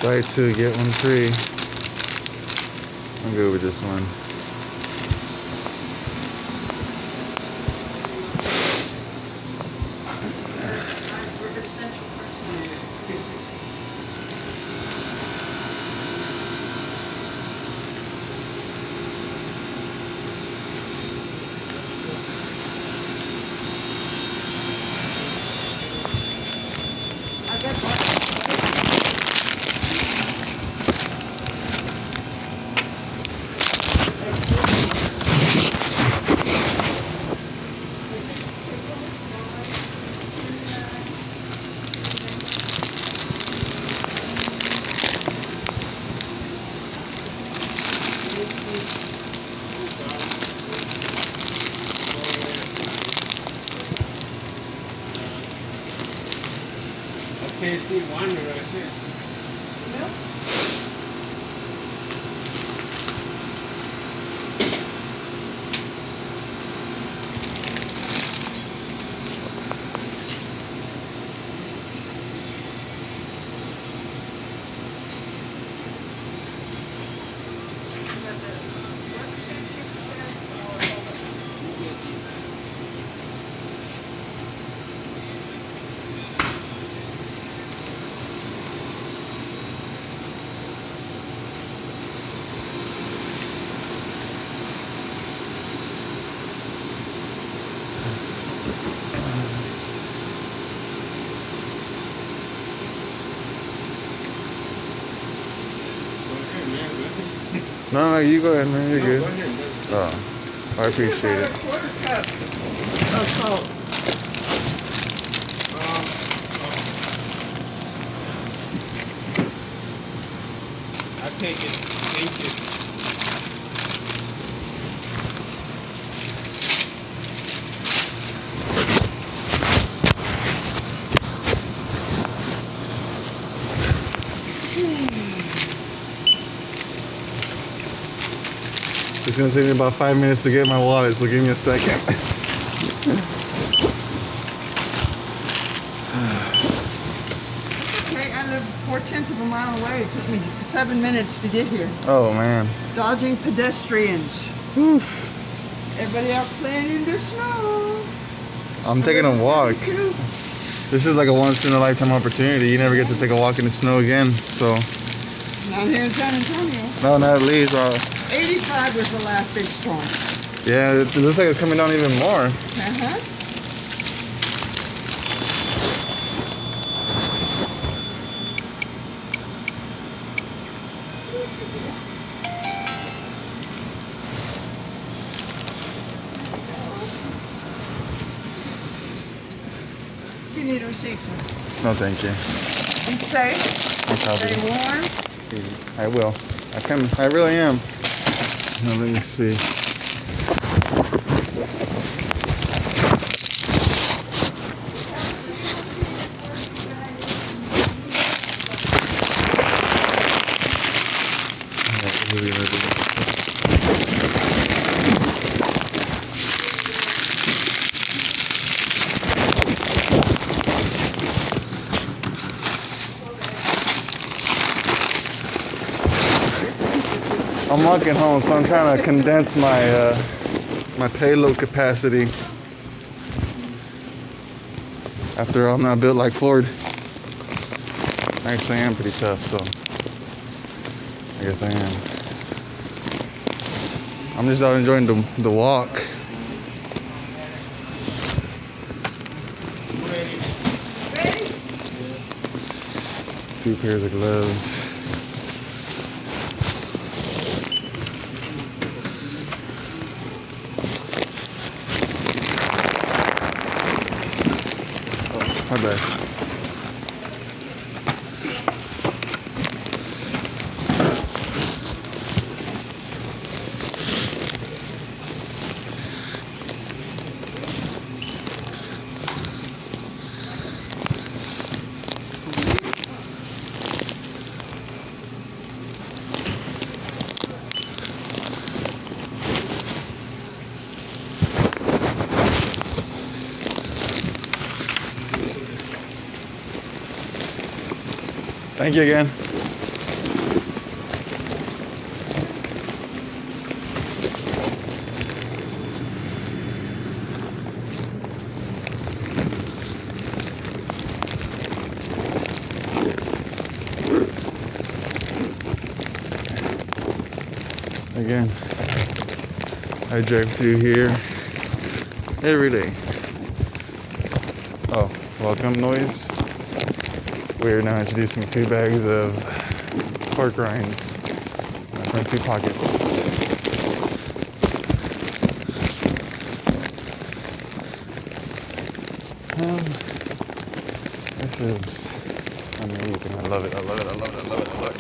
Buy two, get one free. I'm good with this one. Okay, see one right here. No, you go ahead, man. You're No, good. go ahead. Oh, I appreciate it. Quarter cup of salt. I'll take it. Thank you. It's gonna take me about 5 minutes to get my wallet, so give me a second. Okay, I live 4/10 of a mile away. It took me 7 minutes to get here. Oh man. Dodging pedestrians. Everybody out playing in the snow. I'm taking a walk. Too. This is like a once in a lifetime opportunity. You never get to take a walk in the snow again. So, Not here in San Antonio. no, not at least. 85 was the last big storm. Yeah, it looks like it's coming down even more. Uh-huh. You need a receipt, sir. No, thank you. Be safe. No problem. Stay warm. I will. I really am. Now let me see. I'm walking home, so I'm trying to condense my my payload capacity. After all, I'm not built like Ford. Actually, I am pretty tough, so I guess I am. I'm just out enjoying the walk. Ready? 2 pairs of gloves. My bad. Thank you again. Again, I drive through here every day. Oh, welcome noise. We are now introducing 2 bags of pork rinds in my front 2 pockets. This is amazing. I love it. I love it. I love it. I love it. I love it.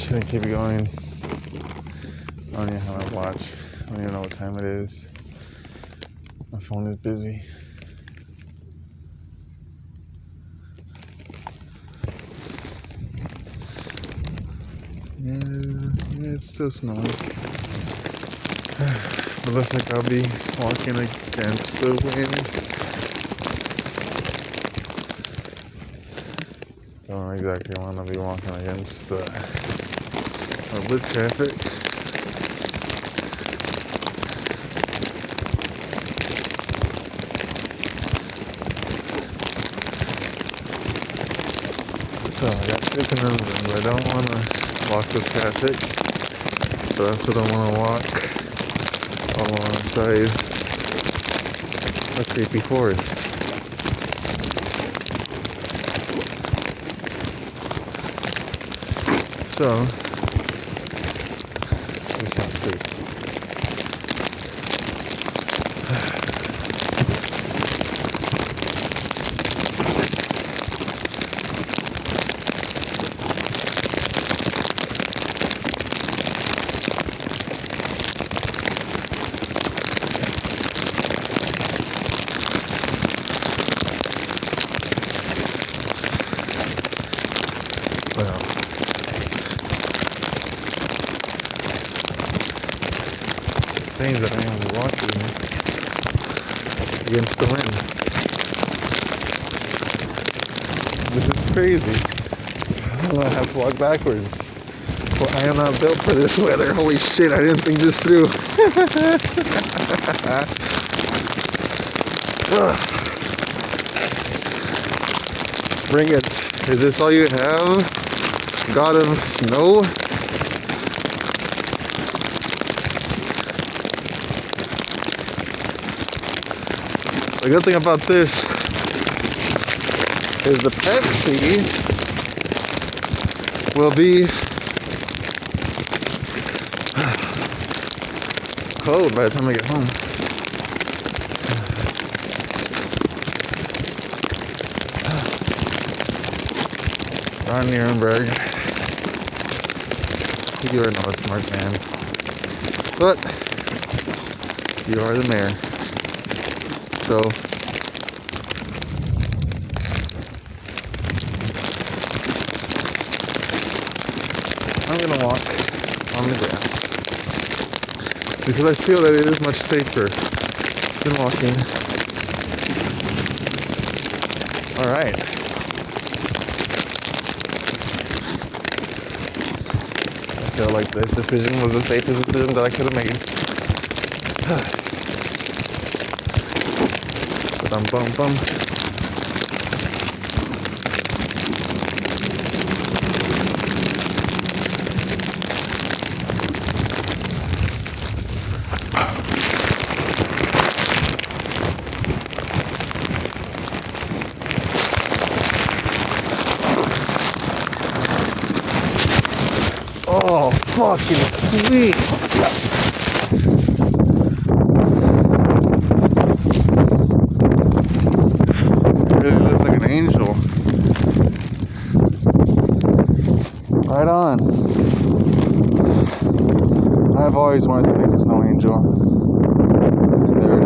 Should I keep going? I don't even have my watch. I don't even know what time it is. My phone is busy. Yeah, it's still snowing. It looks like I'll be walking against the wind. Don't exactly want to be walking against the public traffic. So I got 2 conundrums. I don't want to walk with traffic, but I also don't want to walk alongside a creepy forest. So we shall see. Well, things that I am watching against the wind. This is crazy. I'm gonna have to walk backwards. Well, I am not built for this weather. Holy shit, I didn't think this through. Bring it. Is this all you have? God of snow? The good thing about this is the Pepsi will be cold by the time I get home. Ron Nierenberg, you are not a smart man, but you are the mayor. So I'm gonna walk on the grass because I feel that it is much safer than walking. All right. I feel like this decision was the safest decision that I could have made. Bum bum. Oh, fucking sweet. Really looks like an angel. Right on. I've always wanted to make a snow angel. There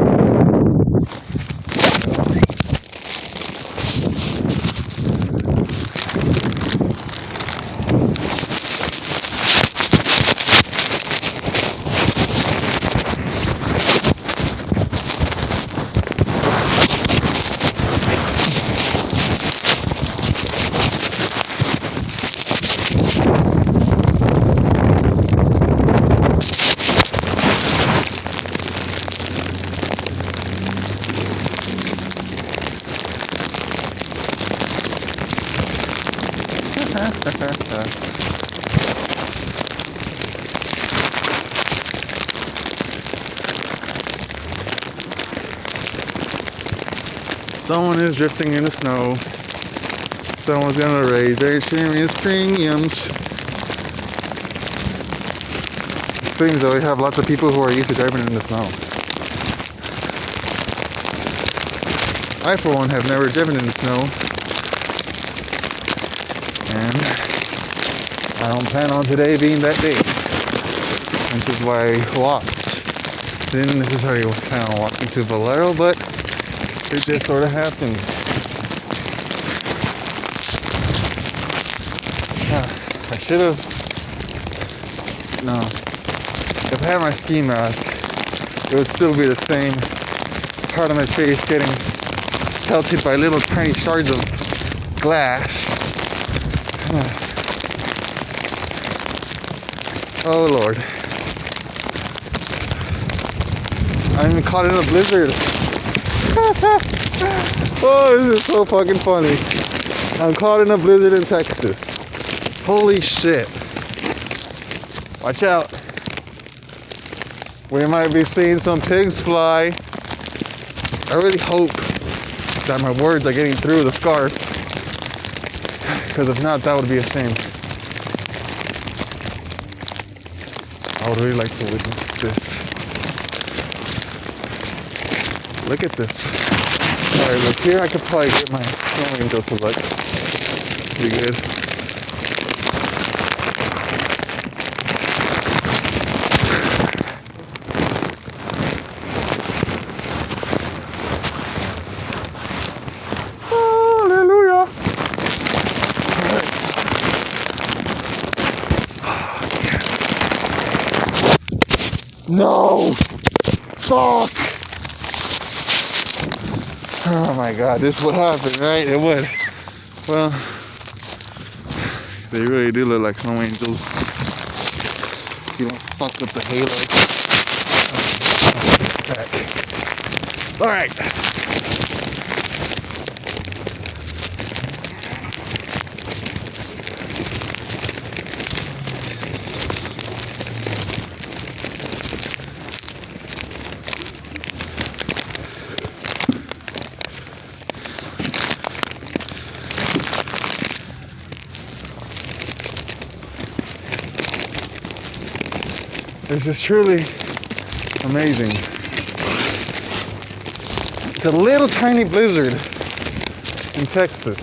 Someone is drifting in the snow. Someone's gonna raise their insurance premiums. It seems though we have lots of people who are used to driving in the snow. I for one have never driven in the snow. And I don't plan on today being that day. Which is why I walked. Didn't necessarily plan on walking to Valero, but it just sort of happened. I should have. No. If I had my ski mask, it would still be the same. Part of my face getting pelted by little tiny shards of glass. Oh Lord. I'm even caught in a blizzard. Oh, this is so fucking funny. I'm caught in a blizzard in Texas. Holy shit. Watch out. We might be seeing some pigs fly. I really hope that my words are getting through the scarf. Because if not, that would be a shame. I would really like to witness this. Look at this. Alright, look here. I could probably get my snow angel to look. Pretty good. Hallelujah. No! Fuck! Oh my god, this would happen, right? It would. Well, they really do look like snow angels. You don't fuck with the halo. Alright. This is truly amazing. It's a little tiny blizzard in Texas.